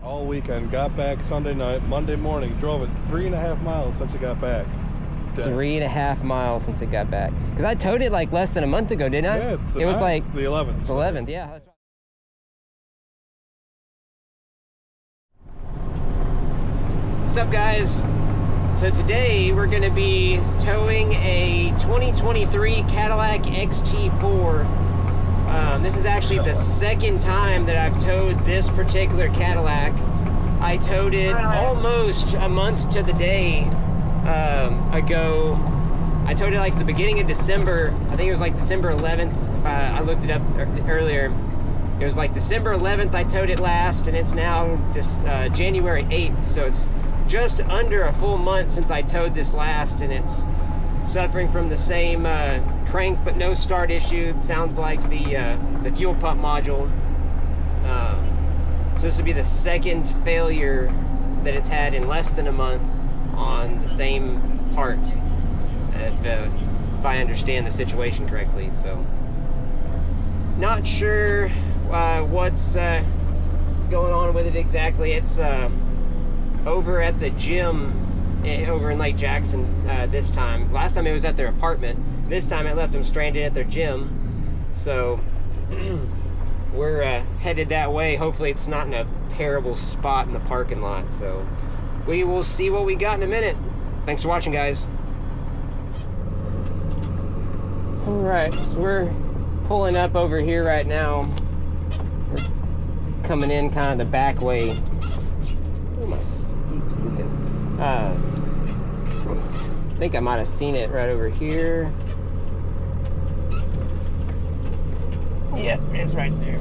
all weekend, got back Sunday night, Monday morning, drove it 3.5 miles since it got back. Dead. 3.5 miles since it got back. Because I towed it like less than a month ago, didn't I? Yeah, it was like the 11th. The 11th, yeah. That's right. What's up, guys? So today we're going to be towing a 2023 Cadillac XT4. This is actually the second time that I've towed this particular Cadillac. I towed it almost a month to the day ago. I towed it like the beginning of December. I think it was like December 11th. I looked it up earlier. It was like December 11th I towed it last, and it's now January 8th. So it's just under a full month since I towed this last, and it's suffering from the same crank but no start issue. It sounds like the fuel pump module. So this would be the second failure that it's had in less than a month on the same part, if I understand the situation correctly. So not sure what's going on with it exactly. It's over at the gym over in Lake Jackson this time. Last time it was at their apartment. This time it left them stranded at their gym. So we're headed that way. Hopefully it's not in a terrible spot in the parking lot. So we will see what we got in a minute. Thanks for watching, guys. All right, so we're pulling up over here right now. We're coming in kind of the back way. Where my seat's moving? I think I might have seen it right over here. Yep, it's right there.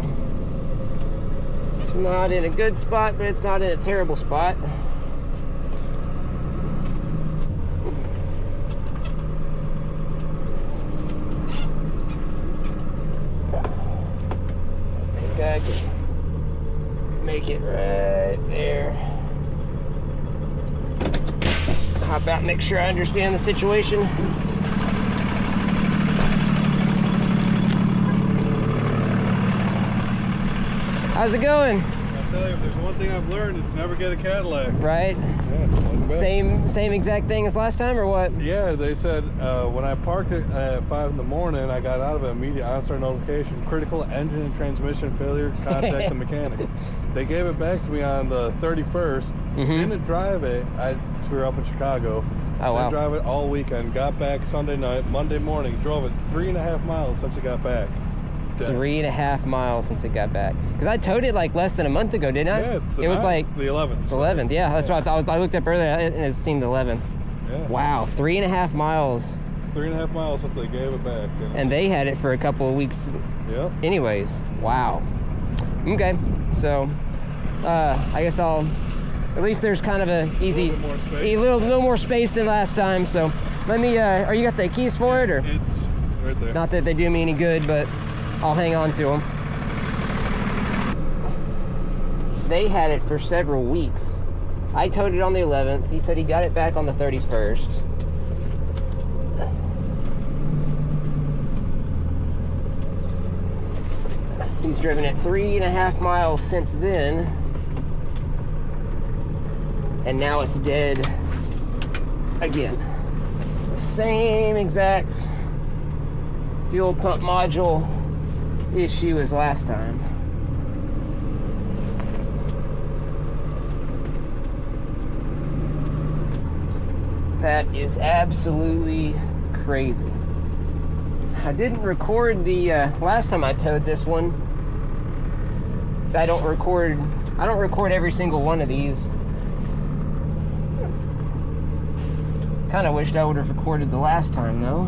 It's not in a good spot, but it's not in a terrible spot. I think I can make it right there. How about make sure I understand the situation? How's it going? I'll tell you, if there's one thing I've learned, it's never get a Cadillac. Right? Yeah. Same exact thing as last time, or what? Yeah, they said when I parked it at 5 in the morning, I got out of it immediate OnStar notification, critical engine and transmission failure, contact the mechanic. They gave it back to me on the 31st. Didn't drive it. We were up in Chicago. Oh, wow. Didn't drive it all weekend. Got back Sunday night, Monday morning, drove it 3.5 miles since it got back. Dead. 3.5 miles since it got back. Because I towed it like less than a month ago, didn't I? Yeah, it was like the 11th. The 11th, yeah. That's what I thought. I looked up earlier and it seemed the 11th. Yeah. Wow, 3.5 miles. 3.5 miles since they gave it back. And they had it for a couple of weeks. Yep. Anyways, wow. Okay, so I guess I'll. At least there's kind of a easy, a little more space than last time. So let me. Are you got the keys for it, or? It's right there. Not that they do me any good, but I'll hang on to them. They had it for several weeks. I towed it on the 11th. He said he got it back on the 31st. He's driven it 3.5 miles since then. And now it's dead again. The same exact fuel pump module issue as last time. That is absolutely crazy. I didn't record the last time I towed this one. I don't record every single one of these. Kind of wished I would have recorded the last time though.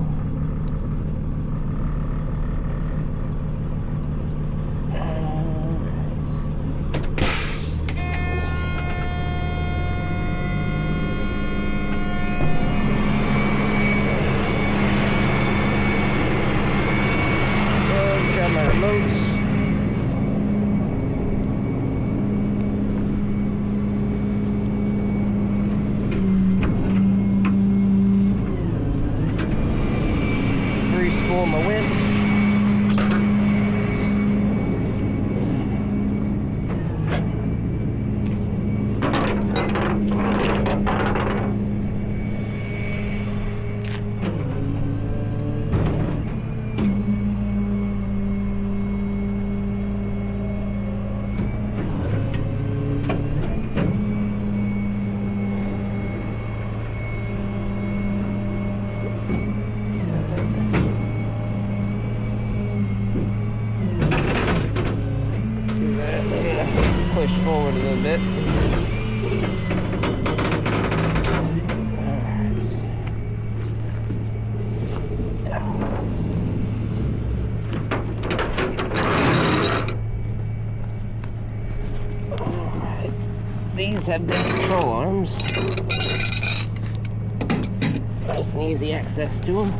Grab my remotes. forward a little bit. Alright. These have good control arms. Nice and easy access to them.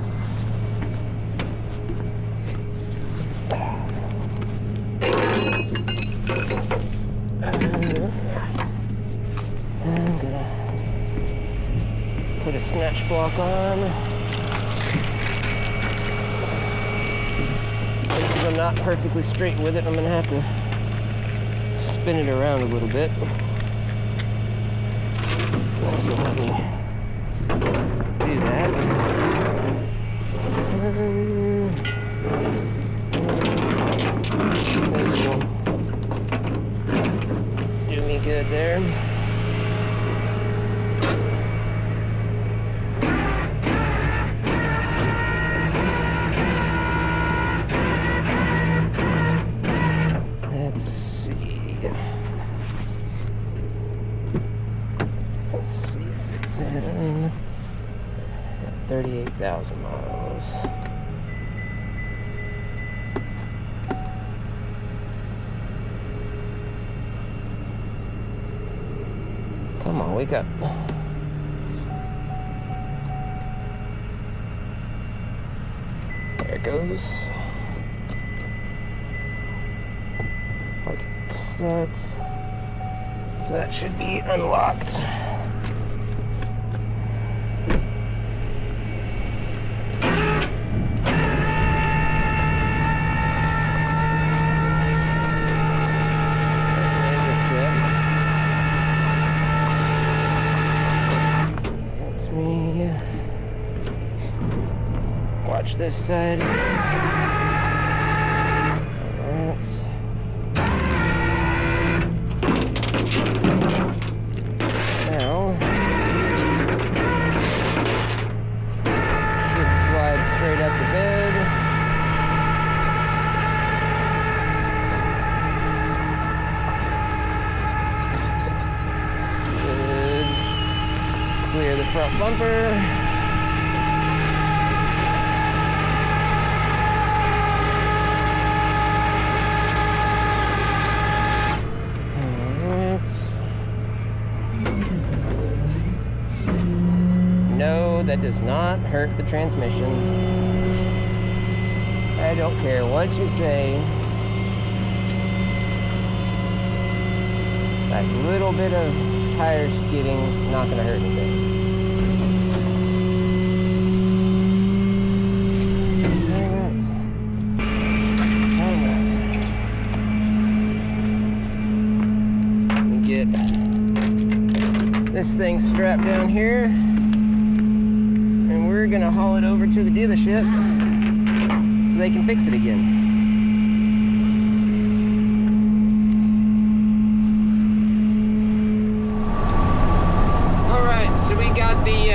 I'm gonna put a snatch block on. Since I'm not perfectly straight with it, I'm gonna have to spin it around a little bit. Also let me do that. This will do me good there. Let's see if it's in 38,000 miles. Come on, wake up. There it goes. Park set. So that should be unlocked. Watch this side. Alright. Now, should slide straight up the bed. Good. Clear the front bumper. That does not hurt the transmission. I don't care what you say. That little bit of tire skidding, not gonna hurt anything. Alright. Let me get this thing strapped down here. We're gonna haul it over to the dealership so they can fix it again. All right, so we got the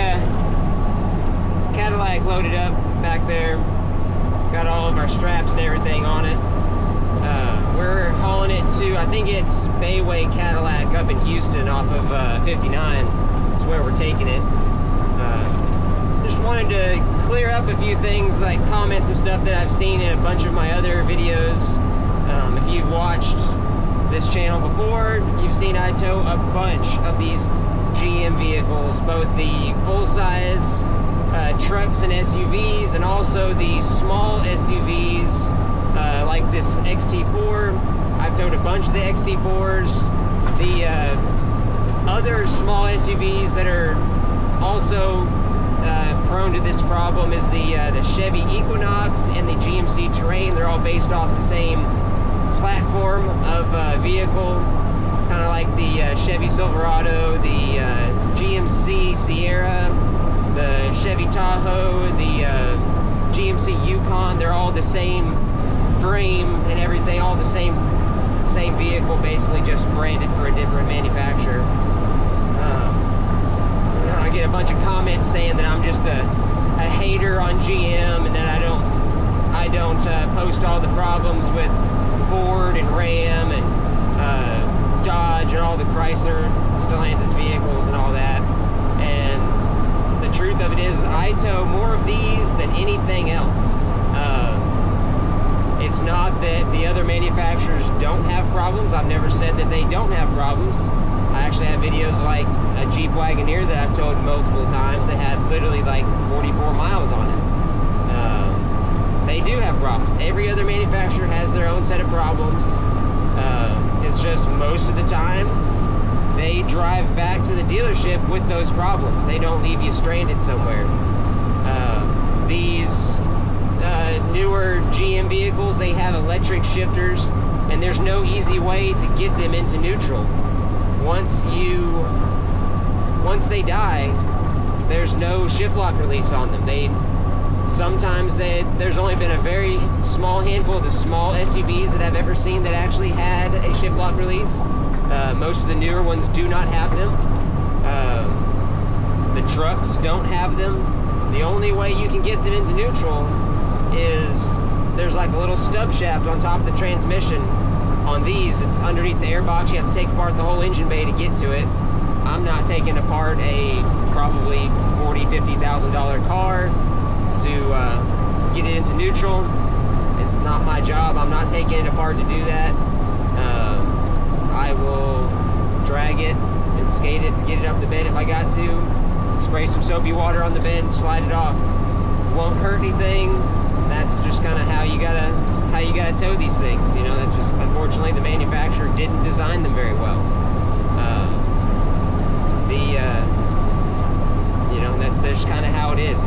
Cadillac loaded up back there. Got all of our straps and everything on it. We're hauling it to, I think it's Bayway Cadillac up in Houston off of 59. That's where we're taking it. Wanted to clear up a few things like comments and stuff that I've seen in a bunch of my other videos. If you've watched this channel before, you've seen I tow a bunch of these GM vehicles, both the full-size trucks and SUVs, and also the small SUVs like this XT4. I've towed a bunch of the XT4s. The other small SUVs that are also prone to this problem is the Chevy Equinox and the GMC Terrain. They're all based off the same platform of vehicle, kind of like the Chevy Silverado, the GMC Sierra, the Chevy Tahoe, the GMC Yukon. They're all the same frame and everything, all the same vehicle, basically just branded for a different manufacturer. I get a bunch of comments saying that I'm just a hater on GM and that I don't post all the problems with Ford and Ram and Dodge and all the Chrysler, Stellantis vehicles and all that. And the truth of it is, I tow more of these than anything else. It's not that the other manufacturers don't have problems. I've never said that they don't have problems. I actually have videos like a Jeep Wagoneer that I've towed multiple times that had literally like 44 miles on it. They do have problems. Every other manufacturer has their own set of problems. It's just most of the time they drive back to the dealership with those problems. They don't leave you stranded somewhere. These newer GM vehicles, they have electric shifters, and there's no easy way to get them into neutral. Once they die, there's no shift lock release on them. There's only been a very small handful of the small SUVs that I've ever seen that actually had a shift lock release. Most of the newer ones do not have them. The trucks don't have them. The only way you can get them into neutral is there's like a little stub shaft on top of the transmission on these. It's underneath the airbox. You have to take apart the whole engine bay to get to it. I'm not taking apart a probably $40,000, $50,000 car to get it into neutral. It's not my job. I'm not taking it apart to do that. I will drag it and skate it to get it up the bed if I got to. Spray some soapy water on the bed and slide it off. Won't hurt anything. That's just kind of how you gotta tow these things. You know, that's just, unfortunately, the manufacturer didn't design them very well. You know, that's just kind of how it is.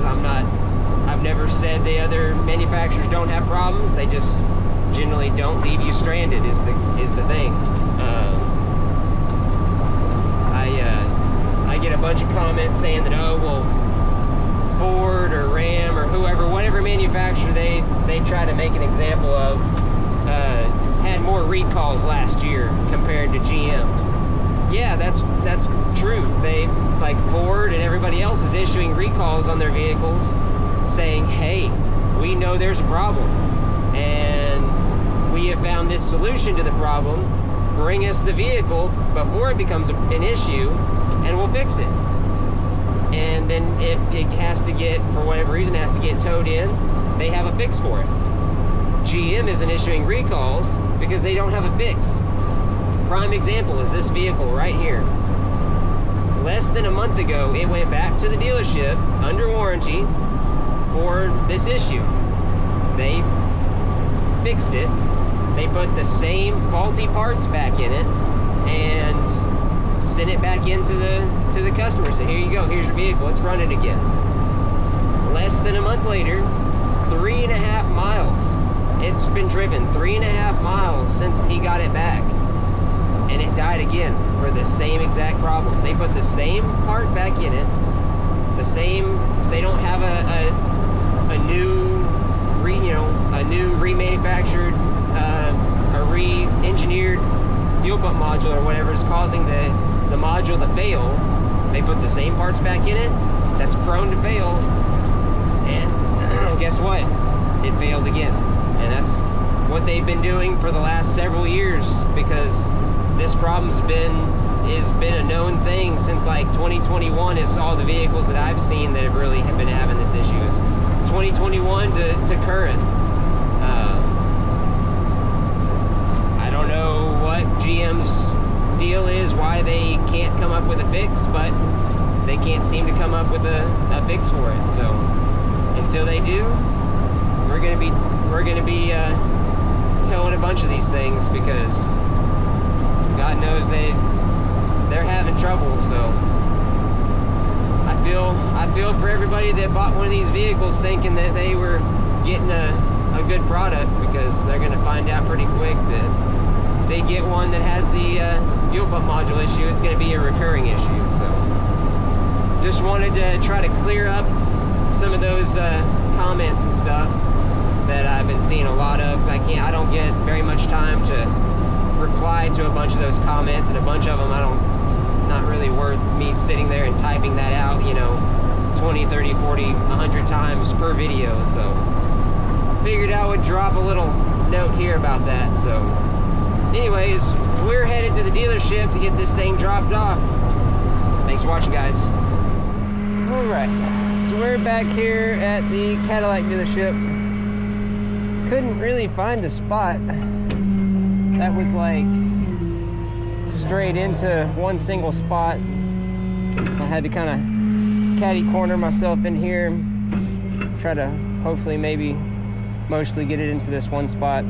I've never said the other manufacturers don't have problems. They just generally don't leave you stranded is the thing. I get a bunch of comments saying that, oh, well, Ford or Ram or whoever, whatever manufacturer they try to make an example of, had more recalls last year compared to GM. Yeah, that's true. They, like Ford and everybody else, is issuing recalls on their vehicles saying, hey, we know there's a problem and we have found this solution to the problem. Bring us the vehicle before it becomes an issue and we'll fix it. And then if it has to get, for whatever reason, has to get towed in, they have a fix for it. GM isn't issuing recalls because they don't have a fix. Prime example is this vehicle right here. Less than a month ago, it went back to the dealership under warranty for this issue. They fixed it. They put the same faulty parts back in it and sent it back into the customer. So here you go, here's your vehicle, let's run it again. Less than a month later, 3.5 miles. It's been driven 3.5 miles since he got it back. And it died again for the same exact problem. They put the same part back in it, they don't have a new remanufactured, a re-engineered fuel pump module or whatever is causing the module to fail. They put the same parts back in it that's prone to fail, and guess what? It failed again. And that's what they've been doing for the last several years, because this problem's been a known thing since like 2021 is all the vehicles that I've seen that have really been having this issue. It's 2021 to current. I don't know what GM's deal is, why they can't come up with a fix, but they can't seem to come up with a fix for it. So until they do, we're gonna be towing a bunch of these things, because God knows they're having trouble. So I feel for everybody that bought one of these vehicles thinking that they were getting a good product, because they're gonna find out pretty quick that if they get one that has the fuel pump module issue, it's gonna be a recurring issue. So just wanted to try to clear up some of those comments and stuff that I've been seeing a lot of, because I don't get very much time to reply to a bunch of those comments, and a bunch of them not really worth me sitting there and typing that out, 20, 30, 40, 100 times per video. So figured I would drop a little note here about that. So anyways, we're headed to the dealership to get this thing dropped off. Thanks for watching, guys. All right, so we're back here at the Cadillac dealership. Couldn't really find a spot that was like straight into one single spot. So I had to kind of catty corner myself in here, try to hopefully maybe mostly get it into this one spot.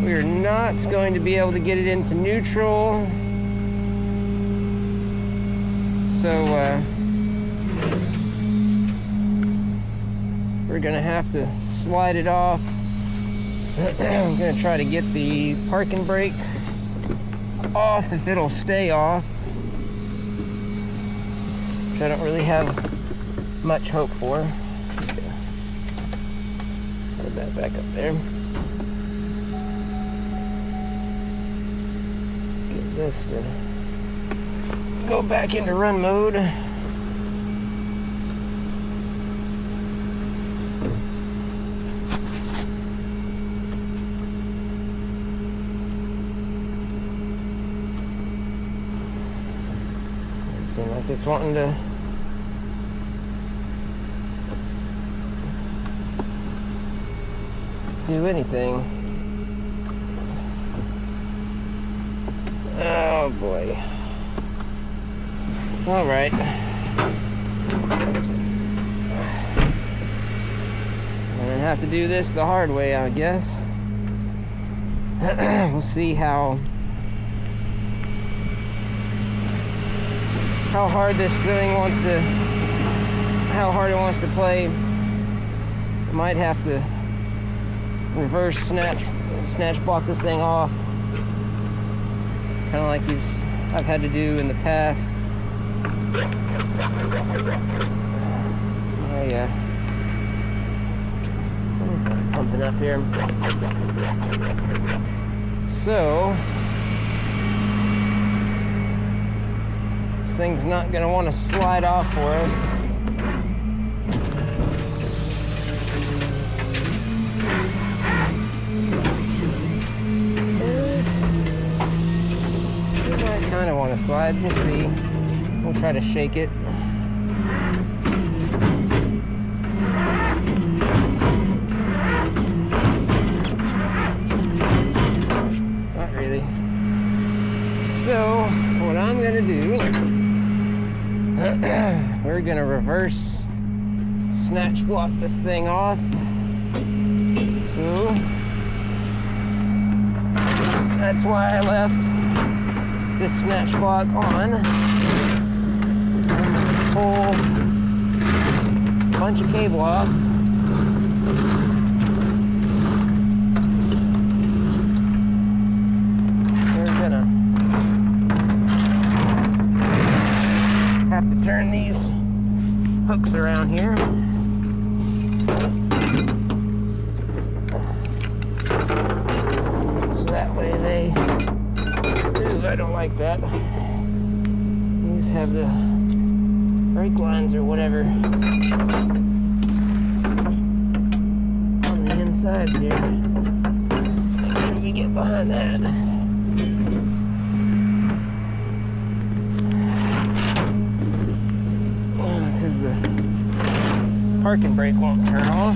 We're not going to be able to get it into neutral, so we're gonna have to slide it off. I'm gonna try to get the parking brake off if it'll stay off, which I don't really have much hope for. Put that back up there. Get this to go back into run mode. Seems like it's wanting to do anything. Oh boy. All right. I'm gonna have to do this the hard way, I guess. We'll see how hard this thing wants to, how hard it wants to play. Might have to reverse snatch block this thing off, kind of like I've had to do in the past. Oh yeah, pumping up here. So this thing's not gonna want to slide off for us. Kind of want to slide. We'll see. We'll try to shake it. Not really. So what I'm gonna do, we're gonna reverse snatch block this thing off. So that's why I left this snatch block on. Pull a bunch of cable off. We're gonna have to turn these hooks around here. So that way they, I don't like that. These have the brake lines or whatever on the insides here. Make sure we get behind that. Because the parking brake won't turn off.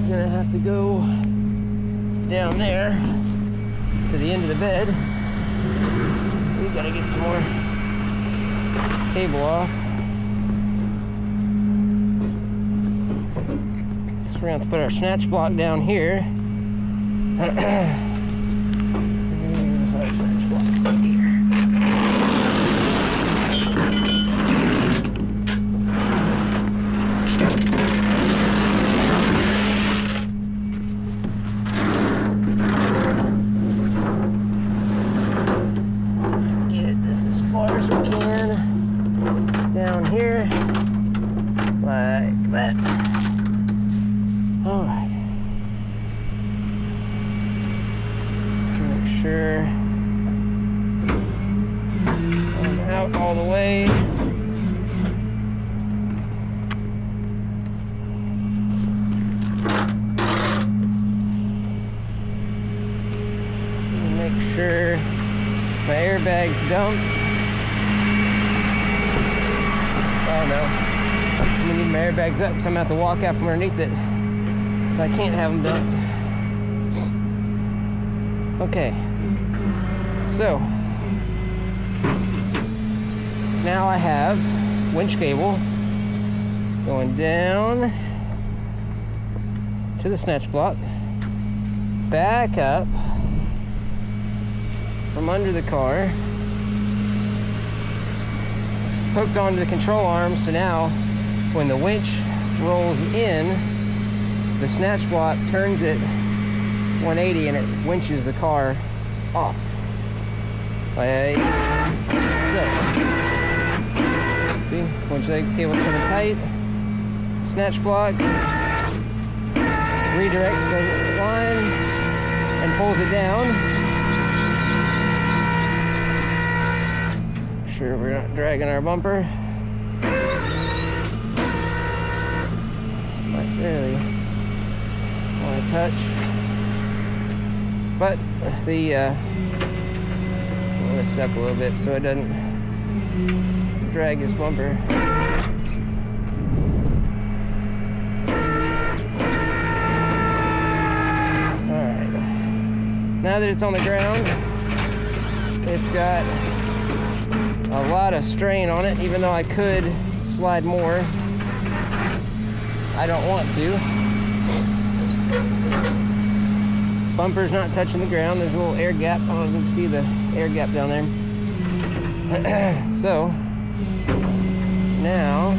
Gonna have to go down there to the end of the bed. We gotta get some more cable off. So we're gonna have to put our snatch block down here. There's our snatch blocks up here. Down here, like that. All right. To make sure all the way. Make sure my airbag's dumped. Oh no. I'm gonna need my airbags up because I'm gonna have to walk out from underneath it. So I can't have them dumped. Okay. So now I have winch cable going down to the snatch block, back up from under the car, hooked onto the control arm, so now when the winch rolls in, the snatch block turns it 180 and it winches the car off. Like so. See, winch leg cable coming tight, snatch block redirects the line and pulls it down. Sure we're not dragging our bumper. Might barely want to touch, but the we'll lift up a little bit so it doesn't drag his bumper. All right, now that it's on the ground, it's got a lot of strain on it. Even though I could slide more, I don't want to. Bumper's not touching the ground. There's a little air gap. I don't know if you can see the air gap down there. So now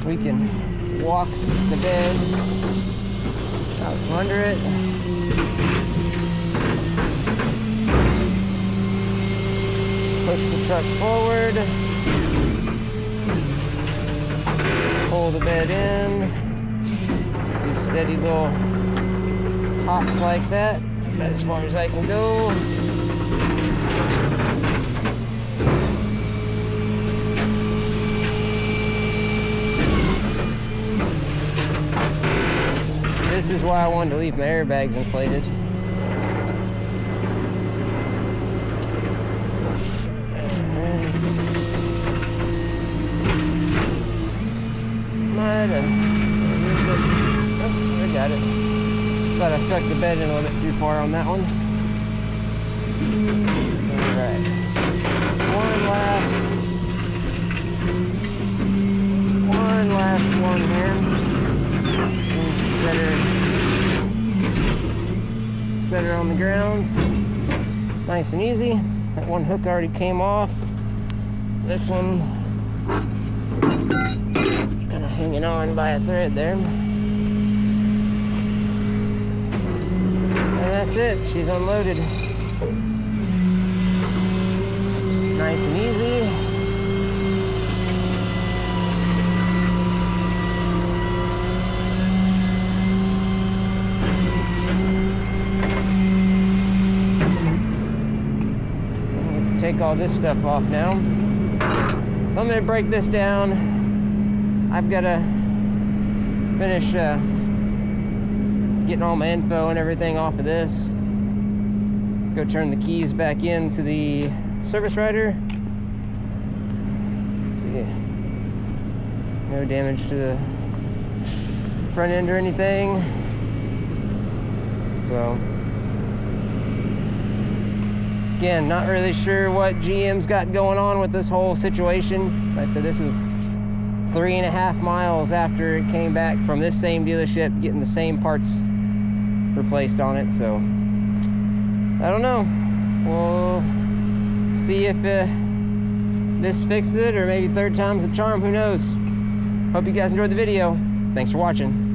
we can walk the bed out from under it. Push the truck forward, pull the bed in, do steady little hops like that, about as far as I can go. This is why I wanted to leave my airbags inflated. Oh, I got it. Thought I sucked the bed in a little bit too far on that one. Alright. One last one here. Set her on the ground. Nice and easy. That one hook already came off. This one kind of hanging on by a thread there. And that's it. She's unloaded. Nice and easy. Take all this stuff off now. So I'm going to break this down. I've got to finish getting all my info and everything off of this. Go turn the keys back into the service rider. See, no damage to the front end or anything. So again, not really sure what GM's got going on with this whole situation. Like I said, this is 3.5 miles after it came back from this same dealership, getting the same parts replaced on it. So I don't know. We'll see if this fixes it, or maybe third time's the charm. Who knows? Hope you guys enjoyed the video. Thanks for watching.